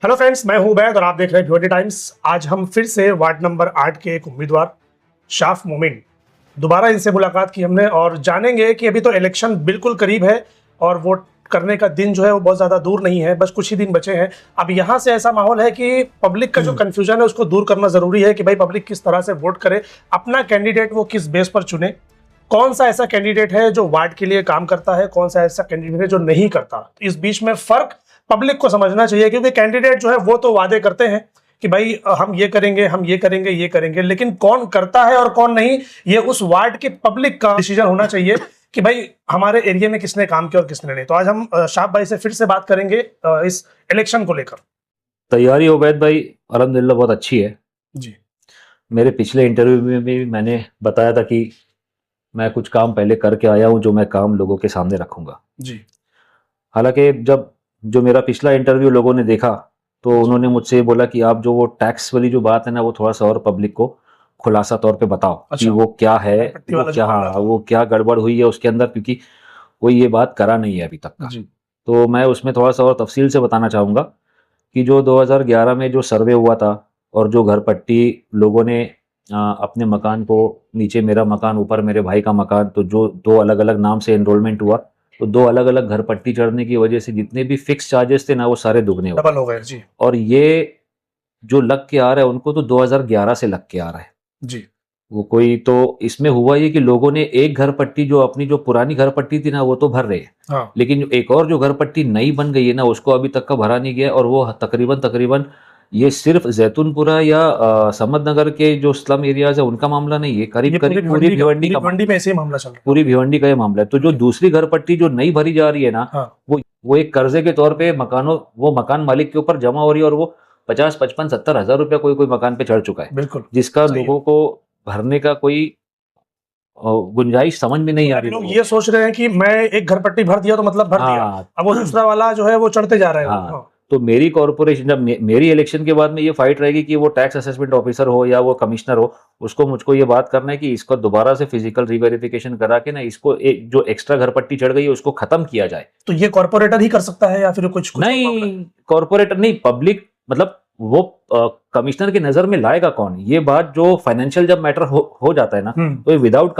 Hello friends, मैं हूं उबैद और आप देख रहे हैं भिवंडी टाइम्स। आज हम फिर से वार्ड नंबर 8 के एक उम्मीदवार शाफ मोमिन, दोबारा इनसे मुलाकात की हमने और जानेंगे कि अभी तो इलेक्शन बिल्कुल करीब है और वोट करने का दिन जो है वो बहुत ज़्यादा दूर नहीं है, बस कुछ ही दिन बचे हैं। अब यहाँ से ऐसा माहौल है कि पब्लिक का जो कन्फ्यूजन है उसको दूर करना ज़रूरी है कि भाई पब्लिक किस तरह से वोट करे, अपना कैंडिडेट वो किस बेस पर चुने, कौन सा ऐसा कैंडिडेट है जो वार्ड के लिए काम करता है, कौन सा ऐसा कैंडिडेट है जो नहीं करता। इस बीच में फर्क पब्लिक को समझना चाहिए, क्योंकि कैंडिडेट जो है वो तो वादे करते हैं कि भाई हम ये करेंगे, हम ये करेंगे, ये करेंगे, लेकिन कौन करता है और कौन नहीं, ये उस वार्ड के पब्लिक का डिसीजन होना चाहिए कि भाई हमारे एरिया में किसने काम किया और किसने नहीं। तो आज हम शाह भाई से फिर से बात करेंगे इस इलेक्शन को लेकर। तैयारी उबैद भाई अल्हम्दुलिल्लाह बहुत अच्छी है जी मेरे पिछले इंटरव्यू में भी मैंने बताया था कि मैं कुछ काम पहले करके आया हूं जो मैं काम लोगों के सामने रखूंगा। जी हालांकि जब जो मेरा पिछला इंटरव्यू लोगों ने देखा तो उन्होंने मुझसे ये बोला कि आप जो वो टैक्स वाली जो बात है ना वो थोड़ा सा और पब्लिक को खुलासा तौर पे बताओ कि अच्छा, वो क्या है, पट्टी वो वाला जो क्या, मामला था। वो क्या गड़बड़ हुई है उसके अंदर, क्योंकि कोई ये बात करा नहीं है अभी तक का। जी तो मैं उसमें थोड़ा सा और तफसील से बताना चाहूँगा कि जो 2011 में जो सर्वे हुआ था और जो घर पट्टी लोगों ने अपने मकान को, नीचे मेरा मकान ऊपर मेरे भाई का मकान, तो जो दो अलग अलग नाम से एनरोलमेंट हुआ तो दो अलग अलग घर पट्टी चढ़ने की वजह से जितने भी फिक्स चार्जेस थे ना वो सारे दुगने हो डबल गए। हो गए। जी और ये जो लग के आ रहा है उनको तो 2011 से लग के आ रहा है। जी वो कोई तो इसमें हुआ ये कि लोगों ने एक घर पट्टी जो अपनी जो पुरानी घर पट्टी थी ना वो तो भर रहे हैं, हाँ लेकिन जो एक और जो घर पट्टी नई बन गई है ना उसको अभी तक का भरा नहीं गया। और वो तकरीबन तकरीबन ये सिर्फ जैतूनपुरा या समद नगर के जो स्लम एरियाज है उनका मामला नहीं है, करीब ये करीब पूरी भिवंडी का भिवंडी में ऐसे ही मामला चल रहा पूरी भिवंडी का ये मामला है। तो जो दूसरी घर पट्टी जो नई भरी जा रही है ना है। हाँ वो एक कर्जे के तौर पे वो मकान मालिक के ऊपर जमा हो रही है और वो 50, 55, 70 हजार रुपया कोई कोई मकान पे चढ़ चुका है, बिल्कुल जिसका सही है। लोगों को भरने का कोई गुंजाइश समझ में नहीं आ रही लोग लोगों ये को। सोच रहे हैं कि मैं एक घर पट्टी भर दिया तो मतलब भर दिया, हाँ अब वो दूसरा वाला जो है वो चढ़ते जा रहा है। हाँ। हाँ तो मेरी कॉरपोरेशन जब मेरी इलेक्शन के बाद में ये फाइट रहेगी कि वो टैक्स असेसमेंट ऑफिसर हो या वो कमिश्नर हो, उसको मुझको ये बात करना है कि इसको दोबारा से फिजिकल रिवेरिफिकेशन करा के ना इसको एक जो एक्स्ट्रा घर पट्टी चढ़ गई है उसको खत्म किया जाए। तो ये कॉर्पोरेटर ही कर सकता है या फिर कुछ कुछ और मामला है? नहीं, कॉरपोरेटर नहीं, पब्लिक मतलब वो कमिश्नर की नजर में लाएगा कौन ये बात। जो फाइनेंशियल जब मैटर हो जाता है ना तो ये विदाउट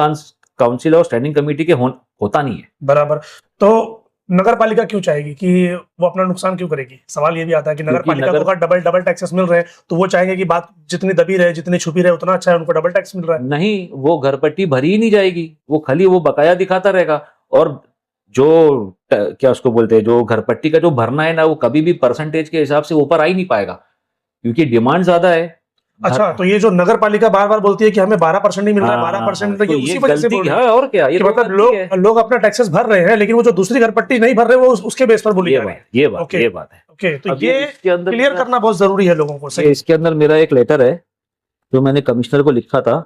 काउंसिल और स्टैंडिंग कमेटी के होता नहीं है। बराबर। तो नगर पालिका क्यों चाहेगी कि वो अपना नुकसान क्यों करेगी? सवाल ये भी आता है कि नगर क्योंकि पालिका को अगर डबल डबल टैक्सेस मिल रहे हैं तो वो चाहेंगे कि बात जितनी दबी रहे, जितनी छुपी रहे, उतना अच्छा है, उनको डबल टैक्स मिल रहा है। नहीं, वो घर पट्टी भरी ही नहीं जाएगी, वो खाली वो बकाया दिखाता रहेगा। और जो क्या उसको बोलते हैं, जो घर पट्टी का जो भरना है ना वो कभी भी परसेंटेज के हिसाब से ऊपर आ ही नहीं पाएगा क्योंकि डिमांड ज्यादा है। अच्छा, तो ये जो नगर पालिका बार बार बोलती है कि हमें 12% नहीं मिल रहा है, 12% मिल रहा है, तो ये ये उसी वजह से बोल गलती रही है। है और क्या, ये कि तो मतलब गलती है। लोग अपना टैक्सेस भर रहे हैं लेकिन वो जो दूसरी घर पट्टी नहीं भर रहे वो उसके बेस पर बोली जा रही है। ये बात है। ओके, तो अब ये इसके अंदर क्लियर करना बहुत जरूरी है लोगों को। सही। इसके अंदर मेरा एक लेटर है जो मैंने कमिश्नर को लिखा था।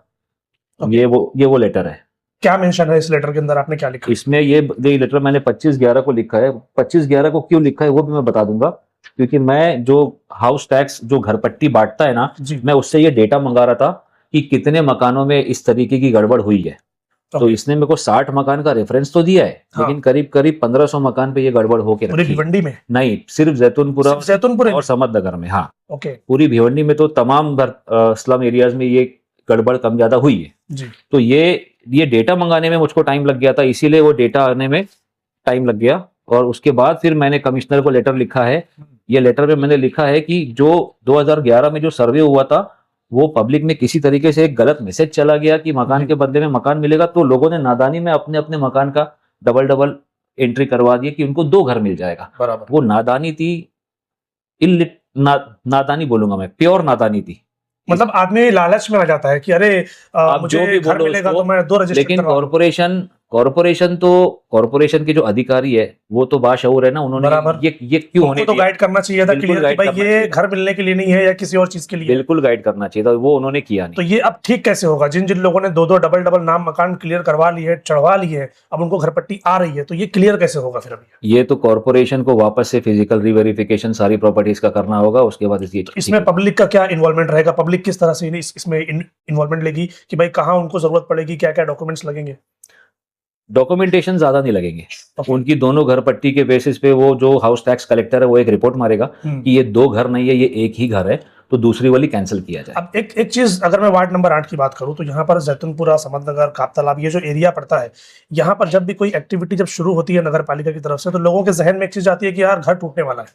ओके। ये वो लेटर है। क्या मेंशन है इस लेटर के अंदर, आपने क्या लिखा? इसमें ये लेटर मैंने 25/11 को लिखा है। 25/11 को क्यों लिखा है वो भी मैं बता दूंगा, क्योंकि मैं जो हाउस टैक्स जो घर पट्टी बांटता है ना जी मैं उससे ये डेटा मंगा रहा था कि कितने मकानों में इस तरीके की गड़बड़ हुई है। तो ओके। इसने मेरे को 60 मकान का रेफरेंस तो दिया है, हाँ। लेकिन करीब करीब 1500 मकान पे ये गड़बड़ होके पूरी रखी है। भिवंडी में? नहीं, सिर्फ जैतूनपुरा सिर्फ जैतूनपुर और समद नगर में। हाँ, ओके पूरी भिवंडी में तो तमाम स्लम एरियाज में ये गड़बड़ कम ज्यादा हुई है। जी। तो ये डेटा मंगाने में मुझको टाइम लग गया था, इसीलिए वो डेटा आने में टाइम लग गया। और उसके बाद फिर मैंने कमिश्नर को लेटर लिखा है। ये लेटर में मैंने लिखा है कि जो 2011 में जो सर्वे हुआ था वो पब्लिक में किसी तरीके से एक गलत मैसेज चला गया कि मकान के बदले में मकान मिलेगा, तो लोगों ने नादानी में अपने अपने मकान का डबल डबल एंट्री करवा दी कि उनको 2 घर मिल जाएगा। बराबर। वो नादानी थी, नादानी बोलूंगा मैं, प्योर नादानी थी। मतलब आदमी लालच में आ जाता है कि अरे आप मुझे जो भी घर बोलो मिलेगा उसको, तो मैं 2 रजिस्टर लेकिन करवा लूं। कॉरपोरेशन के जो अधिकारी है वो तो बाशऊर है ना, उन्होंने बराबर। ये क्यों होने उनको तो दिया? गाइड करना चाहिए था बिल्कुल क्लियर कि गाइड भाई करना ये चाहिए था। घर मिलने के लिए नहीं है या किसी और चीज के लिए है। बिल्कुल गाइड करना चाहिए था, वो उन्होंने किया तो नहीं। ये अब ठीक कैसे होगा? जिन जिन लोगों ने 2-2 डबल डबल नाम मकान क्लियर करवा लिए, चढ़वा लिए, अब उनको घर पट्टी आ रही है, तो ये क्लियर कैसे होगा फिर अभी? ये तो कॉरपोरेशन को वापस से फिजिकल रिवेरिफिकेशन सारी प्रॉपर्टीज का करना होगा, उसके बाद इसमें पब्लिक का क्या इन्वॉल्वमेंट रहेगा? पब्लिक किस तरह से इसमें इन्वॉल्वमेंट लेगी कि भाई कहाँ उनको जरूरत पड़ेगी, क्या क्या डॉक्यूमेंट्स लगेंगे? डॉक्यूमेंटेशन ज्यादा नहीं लगेंगे। Okay. उनकी दोनों घर पट्टी के बेसिस पे वो जो हाउस टैक्स कलेक्टर है वो एक रिपोर्ट मारेगा कि ये 2 घर नहीं है, ये एक ही घर है, तो दूसरी वाली कैंसिल किया जाए। अब एक चीज अगर मैं वार्ड नंबर 8 की बात करूं तो यहाँ पर जैतूनपुरा, समतनगर, कापतालाब, ये जो एरिया पड़ता है, यहाँ पर जब भी कोई एक्टिविटी जब शुरू होती है नगर पालिका की तरफ से, तो लोगों के जहन में एक चीज आती है कि यार घर टूटने वाला है।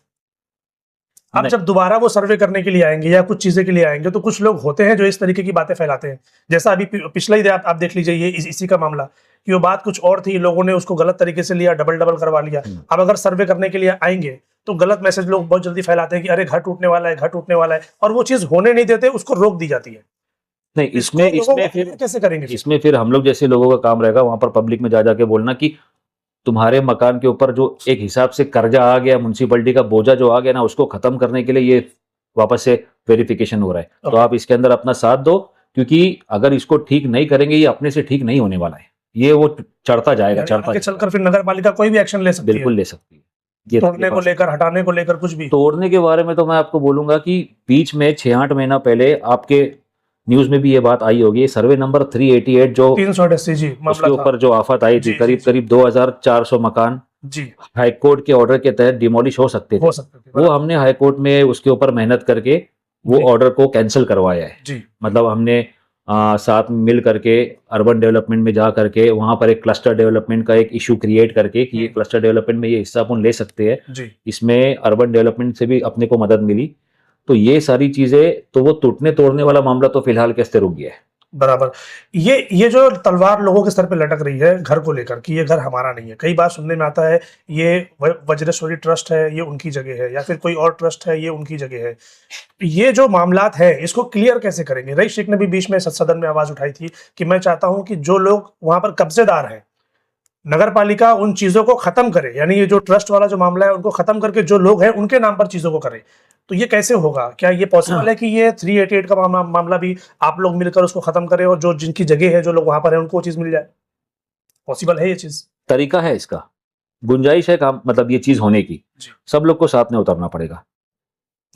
अब नहीं। जब दोबारा वो सर्वे करने के लिए आएंगे या कुछ चीजें के लिए आएंगे, तो कुछ लोग होते हैं जो इस तरीके की बातें फैलाते हैं। जैसा अभी पिछला ही आप देख लीजिए, ये इसी का मामला कि वो बात कुछ और थी, लोगों ने उसको गलत तरीके से लिया, डबल करवा लिया। अब अगर सर्वे करने के लिए आएंगे तो गलत मैसेज लोग बहुत जल्दी फैलाते हैं कि अरे घर टूटने वाला है, घर टूटने वाला है, और वो चीज होने नहीं देते, उसको रोक दी जाती है। नहीं, इसमें फिर कैसे करेंगे? इसमें फिर हम लोग जैसे लोगों का काम रहेगा वहां पर पब्लिक में जा जाके बोलना कि तुम्हारे मकान के ऊपर जो एक हिसाब से कर्जा आ गया, म्युनिसिपैलिटी का बोझा जो आ गया ना, उसको खत्म करने के लिए ये वापस से वेरिफिकेशन हो रहा है। तो आप इसके अंदर अपना साथ दो, क्योंकि अगर इसको ठीक नहीं करेंगे, ये अपने से ठीक नहीं होने वाला है, ये वो चढ़ता जाएगा, चलकर फिर नगर पालिका कोई भी एक्शन ले सकती है। बिल्कुल ले सकती है। ये तोड़ने को लेकर, हटाने को लेकर, कुछ भी। तोड़ने के बारे में तो मैं आपको बोलूंगा कि बीच में 6-8 महीना पहले आपके न्यूज में भी ये बात आई होगी, सर्वे नंबर 388 जो 388 जी उसके ऊपर जो आफत आई थी, करीब 2400 मकान जी हाईकोर्ट के ऑर्डर के तहत डिमोलिश हो सकते थे। वो हमने हाईकोर्ट में उसके ऊपर मेहनत करके वो ऑर्डर को कैंसिल करवाया है जी। मतलब हमने साथ मिल करके अर्बन डेवलपमेंट में जा करके वहां पर एक क्लस्टर डेवलपमेंट का एक इशू क्रिएट करके कि ये क्लस्टर डेवलपमेंट में ये हिस्सा अपन ले सकते हैं, इसमें अर्बन डेवलपमेंट से भी अपने को मदद मिली। तो ये सारी चीजें, तो वो टूटने तोड़ने वाला मामला तो फिलहाल कैसे रुक गया है। बराबर। ये जो तलवार लोगों के सर पे लटक रही है घर को लेकर कि ये घर हमारा नहीं है, कई बार सुनने में आता है ये वज्रेश्वरी ट्रस्ट है, ये उनकी जगह है, या फिर कोई और ट्रस्ट है, ये उनकी जगह है। ये जो मामलात है, इसको क्लियर कैसे करेंगे? रईस शेख ने भी बीच में सदन में आवाज उठाई थी कि मैं चाहता हूं कि जो लोग वहां पर कब्जेदार हैं, नगर पालिका उन चीजों को खत्म करे, यानी ये जो ट्रस्ट वाला जो मामला है उनको खत्म करके जो लोग हैं उनके नाम पर चीजों को करे। तो ये कैसे होगा? क्या ये पॉसिबल है कि ये 388 का मामला भी आप लोग मिलकर उसको खत्म करें और जो जिनकी जगह है, जो लोग वहां पर है, उनको वो चीज मिल जाए? पॉसिबल है ये चीज? तरीका है इसका, गुंजाइश है काम, मतलब ये चीज होने की सब लोग को साथ में उतरना पड़ेगा।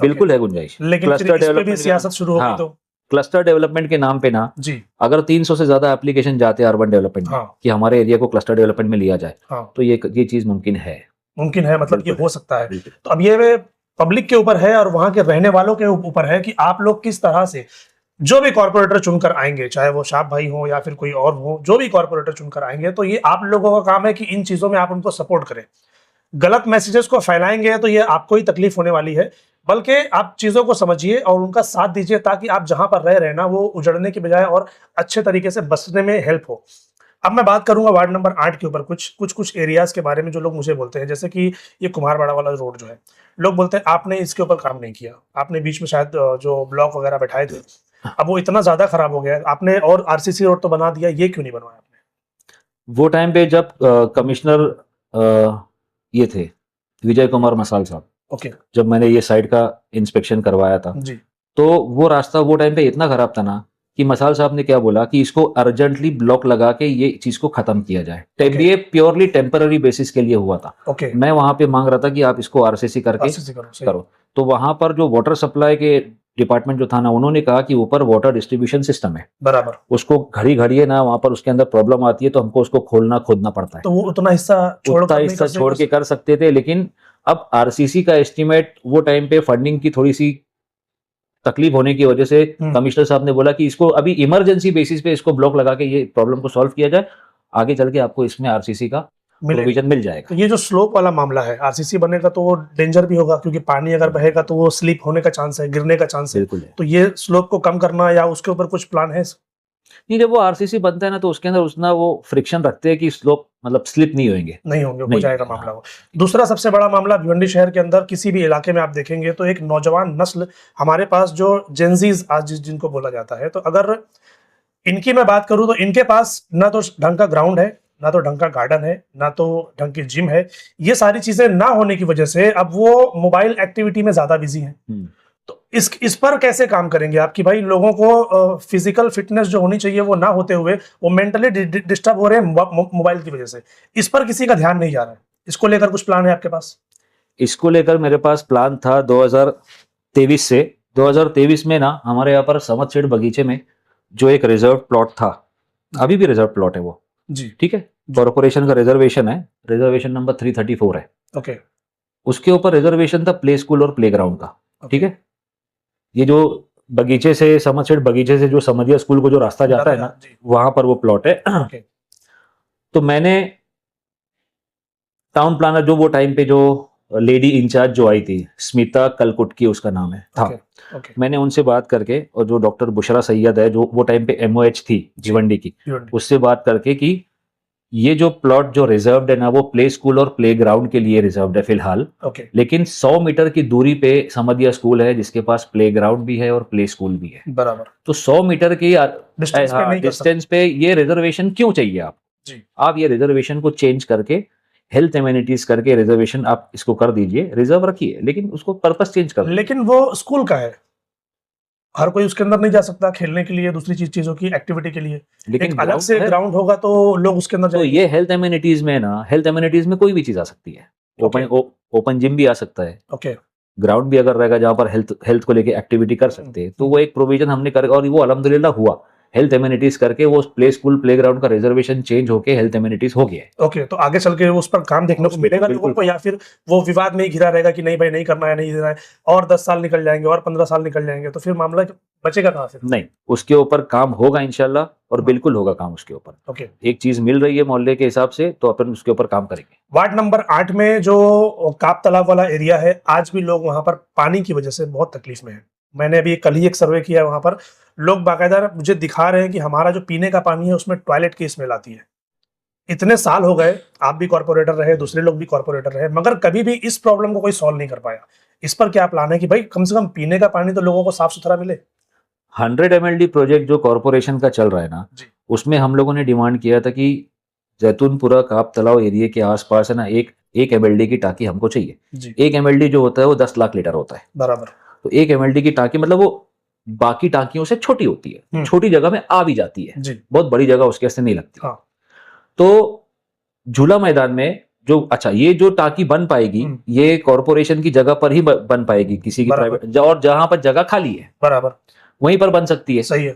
बिल्कुल है गुंजाइश, लेकिन इस पे भी सियासत शुरू होगी तो क्लस्टर डेवलपमेंट के नाम पे ना जी, अगर 300 से ज्यादा एप्लीकेशन जाते हैं अर्बन डेवलपमेंट में कि हमारे एरिया को क्लस्टर डेवलपमेंट में लिया जाए, तो ये चीज मुमकिन है मतलब ये हो सकता है। तो अब ये पब्लिक के ऊपर है और वहां के रहने वालों के ऊपर है कि आप लोग किस तरह से जो भी कॉर्पोरेटर चुनकर आएंगे, चाहे वो शाह भाई हो या फिर कोई और हो, जो भी कॉर्पोरेटर चुनकर आएंगे, तो ये आप लोगों का काम है कि इन चीजों में आप उनको सपोर्ट करें। गलत मैसेजेस को फैलाएंगे तो ये आपको ही तकलीफ होने वाली है, बल्कि आप चीजों को समझिए और उनका साथ दीजिए, ताकि आप जहां पर रह रहे ना वो उजड़ने की बजाय और अच्छे तरीके से बसने में हेल्प हो। अब मैं बात करूंगा वार्ड नंबर 8 के ऊपर कुछ एरियाज के बारे में जो लोग मुझे बोलते हैं, जैसे कि ये कुम्हारवाड़ा वाला रोड जो है, लोग बोलते हैं आपने इसके ऊपर काम नहीं किया, आपने बीच में शायद जो ब्लॉक वगैरह बैठाए थे, अब वो इतना ज्यादा खराब हो गया है आपने, और आरसीसी रोड तो बना दिया, ये क्यों नहीं बनवाया आपने? वो टाइम पे जब कमिश्नर ये थे विजय कुमार मसाल साहब, जब मैंने ये साइड का इंस्पेक्शन करवाया था जी, तो वो रास्ता वो टाइम पे इतना खराब था ना कि मसाल साहब ने क्या बोला कि इसको अर्जेंटली ब्लॉक लगा के ये चीज को खत्म किया जाए। ये प्योरली टेम्पररी बेसिस के लिए हुआ था। मैं वहां पे मांग रहा था कि आप इसको आरसीसी करके करो। तो वहां पर जो वाटर सप्लाई के डिपार्टमेंट जो था ना, उन्होंने कहा कि ऊपर वाटर डिस्ट्रीब्यूशन सिस्टम है, बराबर, उसको घड़ी है ना, वहां पर उसके अंदर प्रॉब्लम आती है तो हमको उसको खोदना पड़ता है। तो वो उतना हिस्सा छोड़ के कर सकते थे, लेकिन अब आरसीसी का एस्टीमेट वो टाइम पे फंडिंग की थोड़ी सी तकलीफ होने की वजह से कमिश्नर साहब ने बोला कि इसको अभी इमरजेंसी बेसिस पे इसको ब्लॉक लगा के ये प्रॉब्लम को सॉल्व किया जाए, आगे चल के आपको इसमें आरसीसी का प्रोविजन मिल जाएगा। तो ये जो स्लोप वाला मामला है, आरसीसी बनेगा तो वो डेंजर भी होगा, क्योंकि पानी अगर बहेगा तो वो स्लिप होने का चांस है, गिरने का चांस है। तो ये स्लोप को कम करना या उसके ऊपर कुछ प्लान है? नहीं, जब वो आरसीसी बनता है ना तो उसके अंदर उसना वो फ्रिक्शन रखते हैं कि स्लोप मतलब स्लिप नहीं होंगे, हो जाएगा मामला वो। दूसरा सबसे बड़ा मामला भिवंडी शहर के अंदर किसी भी इलाके में आप देखेंगे तो एक नौजवान नस्ल हमारे पास जो जेनजीज आज जिनको बोला जाता है, तो अगर इनकी मैं बात करूं तो इनके पास ना तो ढंग का ग्राउंड है, ना तो ढंग का गार्डन है, ना तो ढंग की जिम है। ये सारी चीजें ना होने की वजह से अब वो मोबाइल एक्टिविटी में ज्यादा बिजी हैं। तो इस पर कैसे काम करेंगे आप कि भाई लोगों को फिजिकल फिटनेस जो होनी चाहिए वो ना होते हुए वो मेंटली डिस्टर्ब हो रहे हैं मोबाइल की वजह से? इस पर किसी का ध्यान नहीं जा रहा है। इसको लेकर कुछ प्लान है आपके पास? इसको लेकर मेरे पास प्लान था 2023 से। 2023 में ना हमारे यहाँ पर समतसेठ बगीचे में जो एक रिजर्व प्लॉट था, अभी भी रिजर्व प्लॉट है वो जी, ठीक है, कॉर्पोरेशन का रिजर्वेशन है, रिजर्वेशन नंबर 334 है। ओके उसके ऊपर रिजर्वेशन था प्ले स्कूल और प्ले ग्राउंड का। ओके। ठीक है, ये जो बगीचे से समरसेट बगीचे से जो समझिया स्कूल को जो रास्ता जाता है ना, जी वहां पर वो प्लॉट है। ओके तो मैंने टाउन प्लानर जो वो टाइम पे जो लेडी इंचार्ज जो आई थी, स्मिता कलकुटकी उसका नाम है था, ओके ओके मैंने उनसे बात करके, और जो डॉक्टर बुशरा सैयद है जो वो टाइम पे एमओएच थी भिवंडी की, भिवंडी। उससे बात करके कि ये जो प्लॉट जो रिजर्व्ड है ना, वो प्ले स्कूल और प्ले ग्राउंड के लिए रिजर्व्ड है फिलहाल। ओके लेकिन 100 मीटर की दूरी पे समदिया स्कूल है जिसके पास प्ले ग्राउंड भी है और प्ले स्कूल भी है। बराबर। तो 100 मीटर की डिस्टेंस पे नहीं कर सकते। डिस्टेंस पे ये रिजर्वेशन क्यों चाहिए आप? जी आप ये रिजर्वेशन को चेंज करके हेल्थ एमिनिटीज करके रिजर्वेशन आप इसको कर दीजिए, रिजर्व रखिए, लेकिन उसको पर्पस चेंज कर दीजिए। लेकिन वो स्कूल का है, हर कोई उसके अंदर नहीं जा सकता खेलने के लिए, दूसरी चीजों की एक्टिविटी के लिए। लेकिन एक अलग ग्राउंड से है, ग्राउंड होगा तो लोग उसके अंदर तो जाएंगे। ये हेल्थ एमिनिटीज में ना, हेल्थ एमिनिटीज में कोई भी चीज आ सकती है। ओपन ओपन जिम भी आ सकता है, ओके ग्राउंड भी अगर रहेगा जहां पर हेल्थ को लेके एक्टिविटी कर सकते हैं, तो वो एक प्रोविजन हमने कर, और वो अल्हम्दुलिल्लाह हुआ। हेल्थ एमिनिटीज करके वो प्ले स्कूल प्ले ग्राउंड का रिजर्वेशन चेंज होके हेल्थ एमिनिटीज हो गया है। ओके। तो आगे चल के उस पर काम देखने को मिलेगा लोगों को, या फिर वो विवाद में ही घिरा रहेगा कि नहीं भाई नहीं करना है, नहीं देना है, और 10 साल निकल जाएंगे और 15 साल निकल जाएंगे, तो फिर मामला बचेगा कहाँ से? नहीं, उसके ऊपर काम होगा इंशाल्लाह, और बिल्कुल होगा काम उसके ऊपर। ओके। एक चीज मिल रही है मोहल्ले के हिसाब से, तो अपन उसके ऊपर काम करेंगे। वार्ड नंबर 8 में जो काप तालाब वाला एरिया है, आज भी लोग वहां पर पानी की वजह से बहुत तकलीफ में है। मैंने अभी कल ही एक सर्वे किया है, वहां पर लोग बाकायदा मुझे दिखा रहे हैं कि हमारा जो पीने का पानी है उसमें टॉयलेट की स्मेल आती है। इतने साल हो गए, आप भी कॉर्पोरेटर रहे, दूसरे लोग भी कॉर्पोरेटर रहे, मगर कभी भी इस प्रॉब्लम को कोई सॉल्व नहीं कर पाया। इस पर क्या प्लान है कि भाई कम से कम पीने का पानी तो लोगों को साफ सुथरा मिले? 100 MLD प्रोजेक्ट जो कॉर्पोरेशन का चल रहा है ना, जी उसमें हम लोगों ने डिमांड किया था कि जैतूनपुरा काप तालाब एरिया के आसपास है ना, एक MLD की टाकी हमको चाहिए। जी 1 MLD जो होता है वो 10 लाख लीटर होता है। बराबर। तो 1 MLD की टाकी मतलब वो बाकी टाकियों से छोटी होती है, छोटी जगह में आ भी जाती है, जी बहुत बड़ी जगह उसके वास्ते नहीं लगती। हाँ तो झूला मैदान में जो, अच्छा ये जो टाकी बन पाएगी, ये कॉर्पोरेशन की जगह पर ही बन पाएगी, किसी की बराबर। प्राइवेट, और जहां पर जगह खाली है बराबर वहीं पर बन सकती है। सही है।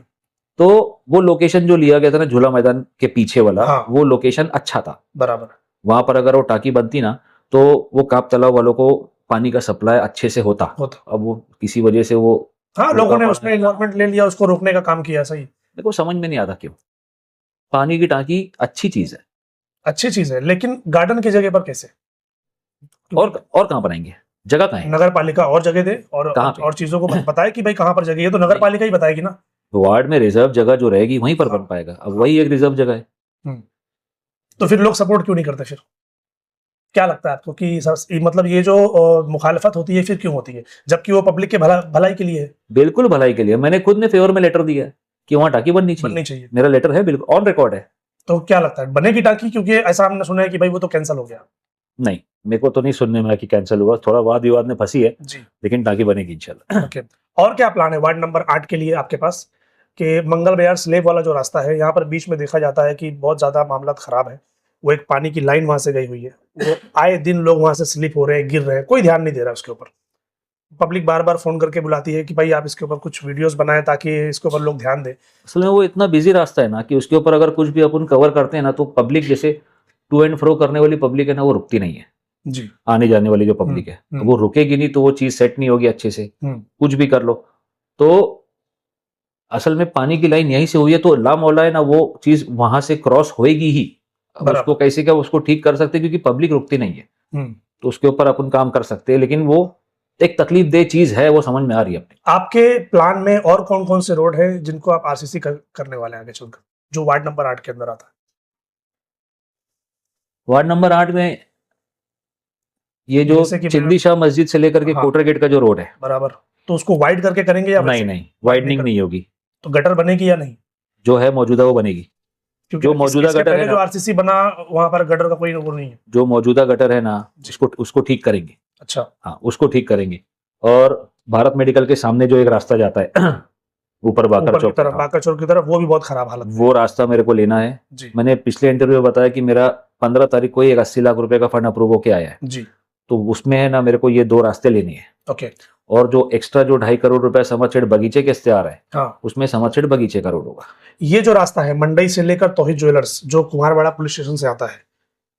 तो वो लोकेशन जो लिया गया था ना झूला मैदान के पीछे वाला, हाँ। वो लोकेशन अच्छा था। बराबर। वहां पर अगर वो टाकी बनती ना, तो वो काप तालाब वालों को पानी का सप्लाई अच्छे से होता। अब वो किसी वजह से वो, हाँ, लोगों ने उसमें इन्वॉल्वमेंट ले लिया, उसको रोकने का काम किया। सही। मेरे को समझ में नहीं आता क्यों। पानी की टाकी अच्छी चीज है, अच्छी चीज है, लेकिन गार्डन की जगह पर कैसे? और कहाँ बनाएंगे? जगह कहाँ है? नगर पालिका और जगह दे, और चीजों को बताए कि भाई कहाँ पर जगह है, तो नगर पालिका ही बताएगी ना। वार्ड में रिजर्व जगह जो रहेगी वहीं पर बन पाएगा। अब वही एक रिजर्व जगह है। तो फिर लोग सपोर्ट क्यों नहीं करते? फिर क्या लगता है आपको कि मतलब ये जो मुखालफत होती है फिर क्यों होती है, जबकि वो पब्लिक के भलाई के लिए है? बिल्कुल भलाई के लिए। मैंने खुद ने फेवर में लेटर दिया कि वहां टाकी बननी चाहिए। मेरा लेटर है, बिल्कुल ऑन रिकॉर्ड है। तो क्या लगता है बनेगी टाकी? क्योंकि ऐसा हमने सुना है कि भाई वो तो कैंसिल हो गया। नहीं, मेरे को तो नहीं सुनने में आया कि कैंसिल हुआ, थोड़ा वाद विवाद में फंसी है जी। लेकिन टाकी बनेगी इंशाल्लाह। ओके। और क्या प्लान है वार्ड नंबर 8 के लिए आपके पास? कि मंगल बाजार स्लेब वाला जो रास्ता है, यहाँ पर बीच में देखा जाता है कि बहुत ज्यादा मामला खराब है। वो एक पानी की लाइन वहां से गई हुई है, वो आए दिन लोग वहां से स्लिप हो रहे हैं, गिर रहे हैं, कोई ध्यान नहीं दे रहा है उसके ऊपर। पब्लिक बार बार फोन करके बुलाती है कि भाई आप इसके ऊपर कुछ वीडियोस बनाएं ताकि इसके ऊपर लोग ध्यान दें। असल में वो इतना बिजी रास्ता है ना कि उसके ऊपर अगर कुछ भी अपन कवर करते हैं ना, तो पब्लिक जैसे टू एंड फ्रो करने वाली पब्लिक है ना, वो रुकती नहीं है। जी। आने जाने वाली जो पब्लिक है, तो वो रुकेगी नहीं, तो वो चीज सेट नहीं होगी अच्छे से। कुछ भी कर लो, तो असल में पानी की लाइन यहीं से हुई है, तो ला मौला है ना, वो चीज वहां से क्रॉस होएगी ही। अब उसको कैसे क्या उसको ठीक कर सकते हैं, क्योंकि पब्लिक रुकती नहीं है। तो उसके ऊपर अपन काम कर सकते हैं, लेकिन वो एक तकलीफ दे चीज है, वो समझ में आ रही है अपनी। आपके प्लान में और कौन कौन से रोड है जिनको आप आरसीसी करने वाले हैं आगे चलकर, जो वार्ड नंबर 8 के अंदर आता है? वार्ड नंबर 8 में ये जो चिंदी शाह मस्जिद से लेकर के कोटर गेट का जो रोड है, बराबर, तो उसको वाइड करके करेंगे या नहीं, वाइडनिंग नहीं होगी। तो गटर बनेगी या नहीं? जो है मौजूदा वो बनेगी। जो मौजूदा गटर है, जो आरसीसी बना वहां पर गटर का कोई वो नहीं है। जो मौजूदा गटर है ना, उसको ठीक करेंगे। अच्छा। हाँ, उसको ठीक करेंगे। और भारत मेडिकल के सामने जो एक रास्ता जाता है ऊपर बाकर चौक की तरफ, वो भी बहुत खराब हालत, वो रास्ता मेरे को लेना है। मैंने पिछले इंटरव्यू में बताया कि मेरा 15 तारीख को 80 लाख रुपए का फंड अप्रूव होके आया है जी। तो उसमें है ना, मेरे को ये 2 रास्ते लेने हैं। ओके। और जो एक्स्ट्रा जो 2.5 करोड़ रुपया समरसेट बगीचे के से आ रहा है, हाँ, उसमें समरसेट बगीचे का रोड होगा। ये जो रास्ता है मंडई से लेकर तौहीद ज्वेलर्स जो कुम्हारवाड़ा पुलिस स्टेशन से आता है,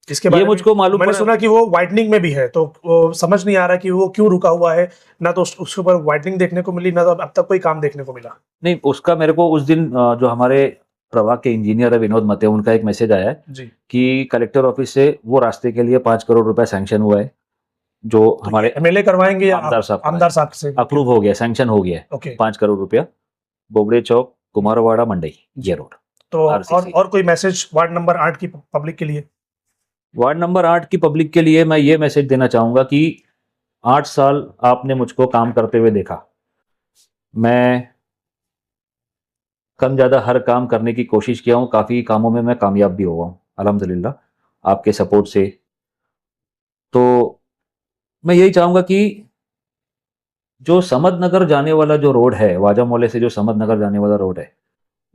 इसके बारे ये मुझको में मालूम मैंने पड़ा। सुना कि वो वाइटनिंग में भी है, तो वो समझ नहीं आ रहा कि वो क्यों रुका हुआ है। ना तो उसके ऊपर वाइटनिंग देखने को मिली, ना तो अब तक कोई काम देखने को मिला। नहीं, उसका मेरे को उस दिन जो हमारे प्रभाग के इंजीनियर है विनोद मते, उनका एक मैसेज आया है जी, कि कलेक्टर ऑफिस से वो रास्ते के लिए 5 करोड़ रुपए सैंक्शन हुआ है, जो तो हमारे एमएलए करवाएंगे या आमदार साहब से अप्रूव हो गया, सैंक्शन हो गया है। ओके, 5 करोड़ रुपया, बोबड़े चौक, कुमारवाड़ा, मंडई, ये रोड। तो RCC। और कोई मैसेज वार्ड नंबर 8 की पब्लिक के लिए? वार्ड नंबर 8 की पब्लिक के लिए मैं ये मैसेज देना चाहूंगा कि 8 साल आपने मुझको काम करते हुए देखा। मैं कम ज्यादा हर काम करने की कोशिश किया हूँ, काफी कामों में मैं कामयाब भी हुआ हूँ अल्हम्दुलिल्लाह आपके सपोर्ट से। तो मैं यही चाहूंगा कि जो समद नगर जाने वाला जो रोड है, वाजा मोहल्ले से जो समद नगर जाने वाला रोड है,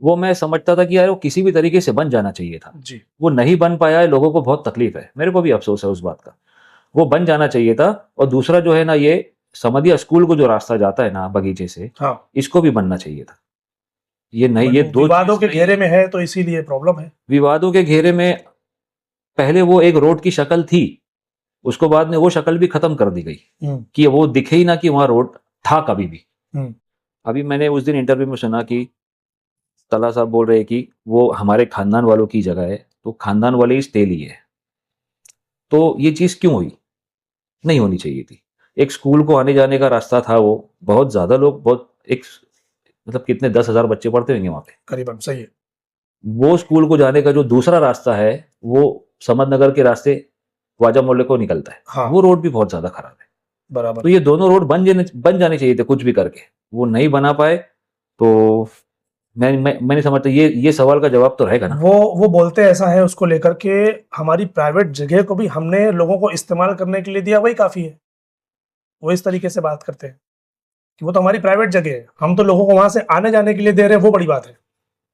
वो मैं समझता था कि यार वो किसी भी तरीके से बन जाना चाहिए था। जी, वो नहीं बन पाया है, लोगों को बहुत तकलीफ है, मेरे को भी अफसोस है उस बात का। वो बन जाना चाहिए था। और दूसरा जो है ना, ये समदिया स्कूल को जो रास्ता जाता है ना बगीचे से, हाँ, इसको भी बनना चाहिए था। ये नहीं, ये दो विवादों चीज के घेरे में है, तो इसीलिए प्रॉब्लम है। विवादों के घेरे में। पहले वो एक रोड की शक्ल थी, उसको बाद में वो शक्ल भी खत्म कर दी गई कि वो दिखे ही ना कि वहां रोड था कभी भी। अभी मैंने उस दिन इंटरव्यू में सुना कि तला साहब बोल रहे हैं कि वो हमारे खानदान वालों की जगह है, तो खानदान वाले ही स्टे लिए है। तो ये चीज क्यों हुई? नहीं होनी चाहिए थी। एक स्कूल को आने जाने का रास्ता था, वो बहुत ज्यादा लोग, बहुत एक मतलब कितने 10,000 बच्चे पढ़ते होंगे वहां पे। करीबन सही है। वो स्कूल को जाने का जो दूसरा रास्ता है, वो समद नगर के रास्ते ख्वाजा मोहल्ले को निकलता है। हाँ, वो रोड भी बहुत ज्यादा खराब है। बराबर। तो ये दोनों रोड बन जाने चाहिए थे कुछ भी करके, वो नहीं बना पाए। तो मैं नहीं समझता, ये सवाल का जवाब तो रहेगा ना। वो बोलते ऐसा है उसको लेकर के, हमारी प्राइवेट जगह को भी हमने लोगों को इस्तेमाल करने के लिए दिया, वही काफी है। वो इस तरीके से बात करते हैं कि वो तो हमारी प्राइवेट जगह है, हम तो लोगों को वहां से आने जाने के लिए दे रहे हैं, वो बड़ी बात है।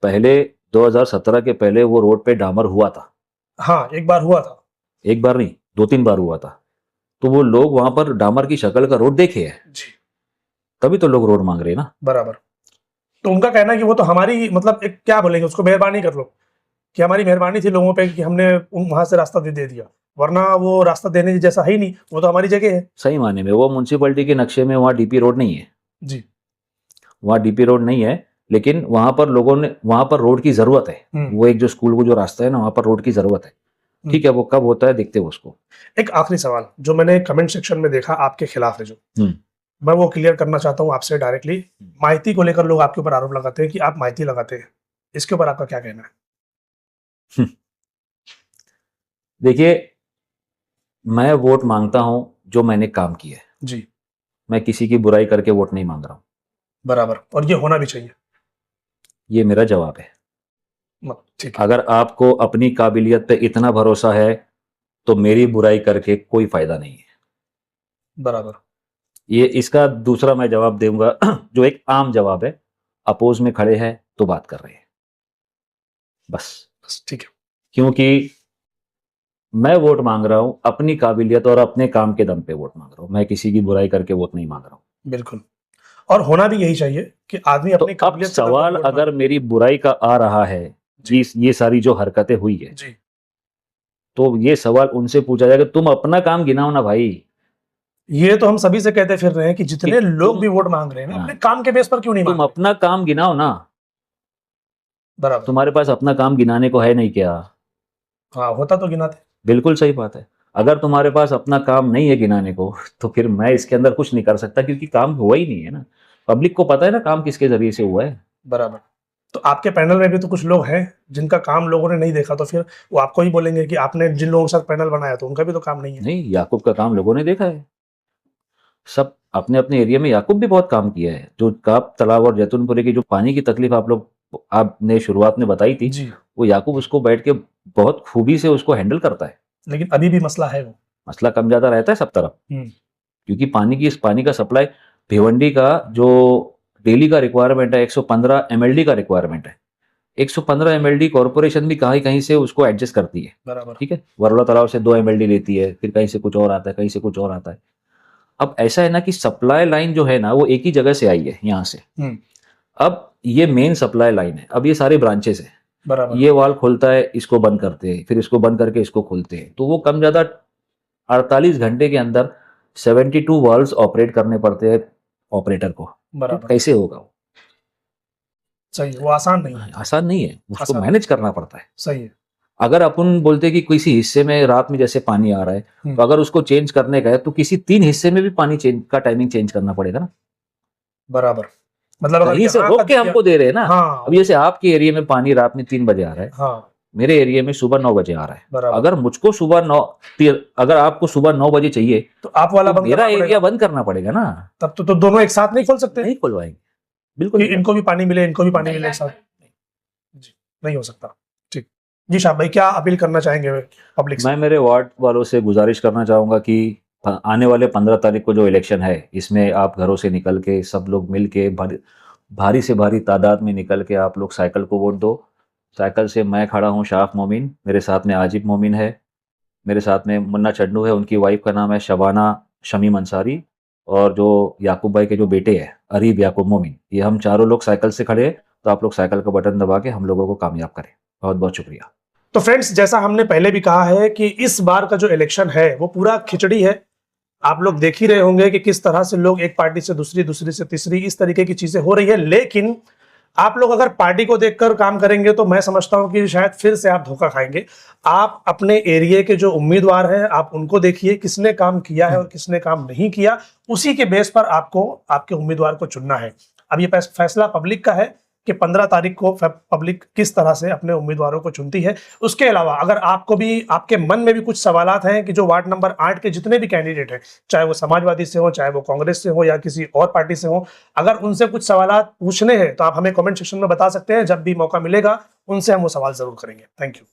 पहले 2017 के पहले वो रोड पे डामर हुआ था। हाँ, एक बार हुआ था। एक बार नहीं, 2-3 बार हुआ था। तो वो लोग वहां पर डामर की शक्ल का रोड देखे है, जी, तभी तो लोग रोड मांग रहे हैं ना। बराबर। तो उनका कहना है कि वो तो हमारी, मतलब एक क्या बोलेंगे उसको, मेहरबानी कर लो, कि हमारी मेहरबानी थी लोगों पे कि हमने वहां से रास्ता दे दिया, वरना वो रास्ता देने जैसा है ही नहीं, वो तो हमारी जगह है। सही माने में वो म्युनिसिपैलिटी के नक्शे में वहाँ डीपी रोड नहीं है। जी, वहाँ डीपी रोड नहीं है, लेकिन वहां पर लोगों ने, वहां पर रोड की जरूरत है। वो एक जो स्कूल को जो रास्ता है ना, वहां पर रोड की जरूरत है। ठीक है, वो कब होता है देखते हैं उसको। एक आखिरी सवाल जो मैंने कमेंट सेक्शन में देखा आपके खिलाफ है, जो मैं वो क्लियर करना चाहता हूँ आपसे डायरेक्टली। माइती को लेकर लोग आपके ऊपर आरोप लगाते हैं कि आप माइती लगाते हैं, इसके ऊपर आपका क्या कहना है? देखिए, मैं वोट मांगता हूं जो मैंने काम किया है। जी, मैं किसी की बुराई करके वोट नहीं मांग रहा हूं। बराबर, और ये होना भी चाहिए। ये मेरा जवाब है। ठीक है, अगर आपको अपनी काबिलियत पे इतना भरोसा है तो मेरी बुराई करके कोई फायदा नहीं है। बराबर। ये इसका दूसरा मैं जवाब दूंगा जो एक आम जवाब है, अपोज में खड़े हैं तो बात कर रहे हैं, बस। ठीक है, क्योंकि मैं वोट मांग रहा हूं अपनी काबिलियत और अपने काम के दम पे वोट मांग रहा हूं, मैं किसी की बुराई करके वोट नहीं मांग रहा हूं। बिल्कुल, और होना भी यही चाहिए कि आदमी तो अपनी अब काबिलियत के दम पर सवाल वोट अगर मांगे। मेरी बुराई का आ रहा है, ये सारी जो हरकतें हुई है, जी, तो ये सवाल उनसे पूछा जाएगा, तुम अपना काम गिनाओ ना भाई। ये तो हम सभी से कहते फिर रहे हैं कि जितने लोग तुम भी वोट मांग रहे हैं ना, हाँ, अपने काम के बेस पर क्यों नहीं तुम मांग रहे? अपना काम गिनाओ ना। बराबर। तुम्हारे पास अपना काम गिनाने को है नहीं क्या? हाँ, होता तो गिनाते। बिल्कुल सही बात है। अगर तुम्हारे पास अपना काम नहीं है गिनाने को, तो फिर मैं इसके अंदर कुछ नहीं कर सकता, क्योंकि काम हुआ ही नहीं है ना। पब्लिक को पता है ना काम किसके जरिए से हुआ है। बराबर। तो आपके पैनल में भी तो कुछ लोग हैं जिनका काम लोगों ने नहीं देखा, तो फिर वो आपको ही बोलेंगे कि आपने जिन लोगों के साथ पैनल बनाया तो उनका भी तो काम नहीं है। नहीं, याकूब का काम लोगों ने देखा है। सब अपने अपने एरिया में याकूब भी बहुत काम किया है। जो काप तालाब और जैतूनपुरे की जो पानी की तकलीफ आपने शुरुआत में बताई थी, जी, वो याकूब उसको बैठ के बहुत खूबी से उसको हैंडल करता है। लेकिन अभी भी मसला है वो। मसला कम ज्यादा रहता है सब तरफ, क्योंकि पानी का सप्लाई, भिवंडी का जो डेली का रिक्वायरमेंट है 115 एमएलडी का रिक्वायरमेंट है। 115 एमएलडी कॉर्पोरेशन भी कहीं कहीं से उसको एडजस्ट करती है। बराबर। ठीक है, वरला तालाब से 2 एमएलडी लेती है, फिर कहीं से कुछ और आता है, कहीं से कुछ और आता है। अब ऐसा है ना कि सप्लाई लाइन जो है ना वो एक ही जगह से आई है यहाँ से। अब ये मेन सप्लाई लाइन है, अब ये सारे ब्रांचेस है, बराबर। ये वाल खोलता है, इसको बंद करते हैं, फिर इसको बंद करके इसको खोलते हैं, तो वो कम ज्यादा 48 घंटे के अंदर 72 वाल्व्स ऑपरेट करने पड़ते हैं ऑपरेटर को। तो बराबर, कैसे होगा वो? सही है, वो आसान नहीं है। आसान नहीं है, उसको आसान। मैनेज करना पड़ता है। सही है। अगर अपन बोलते कि किसी हिस्से में रात में जैसे पानी आ रहा है तो अगर उसको चेंज करने का है तो किसी 3 हिस्से में भी पानी चेंज का टाइमिंग चेंज करना पड़ेगा ना। बराबर, मतलब अगर कहीं से यहाँ रोक का के हमको दे रहे हैं ना। हाँ, अब जैसे आपके एरिया में पानी रात में 3 बजे आ रहा है, हाँ, मेरे एरिया में सुबह 9 बजे आ रहा है। बराबर। अगर मुझको सुबह 9 अगर आपको सुबह 9 बजे चाहिए तो आप वाला तो बंद मेरा करना एरिया पड़ेगा। बंद करना पड़ेगा ना। तब तो दोनों एक साथ नहीं खोल सकते नहीं खुलवाएंगे, बिल्कुल कि नहीं। इनको भी पानी मिले, इनको भी पानी मिले एक साथ? जी, नहीं हो सकता। ठीक जी शाह भाई, क्या अपील करना चाहेंगे पब्लिक से? मैं मेरे वार्ड वालों से गुजारिश करना चाहूंगा कि आने वाले 15 तारीख को जो इलेक्शन है इसमें आप घरों से निकल के सब लोग मिल के भारी से भारी तादाद में निकल के आप लोग साइकिल को वोट दो। साइकिल से मैं खड़ा हूँ शाफ मोमिन, मेरे साथ में आजिब मोमिन है, मेरे साथ में मुन्ना चड्डू है, उनकी वाइफ का नाम है शबाना शमीम अंसारी, और जो याकूब भाई के जो बेटे हैं अरीब याकूब मोमिन, ये हम चारों लोग साइकिल से खड़े हैं। तो आप लोग साइकिल का बटन दबा के हम लोगों को कामयाब करें। बहुत बहुत शुक्रिया। तो फ्रेंड्स, जैसा हमने पहले भी कहा है कि इस बार का जो इलेक्शन है वो पूरा खिचड़ी है। आप लोग देख ही रहे होंगे कि किस तरह से लोग एक पार्टी से दूसरी, दूसरी से तीसरी, इस तरीके की चीजें हो रही है। लेकिन आप लोग अगर पार्टी को देखकर काम करेंगे तो मैं समझता हूं कि शायद फिर से आप धोखा खाएंगे। आप अपने एरिया के जो उम्मीदवार हैं आप उनको देखिए, किसने काम किया है और किसने काम नहीं किया, उसी के बेस पर आपको आपके उम्मीदवार को चुनना है। अब ये फैसला पब्लिक का है कि 15 तारीख को पब्लिक किस तरह से अपने उम्मीदवारों को चुनती है। उसके अलावा अगर आपको भी, आपके मन में भी कुछ सवालात हैं कि जो वार्ड नंबर 8 के जितने भी कैंडिडेट हैं, चाहे वो समाजवादी से हो, चाहे वो कांग्रेस से हो या किसी और पार्टी से हो, अगर उनसे कुछ सवालात पूछने हैं तो आप हमें कमेंट सेक्शन में बता सकते हैं। जब भी मौका मिलेगा उनसे हम वो सवाल जरूर करेंगे। Thank you.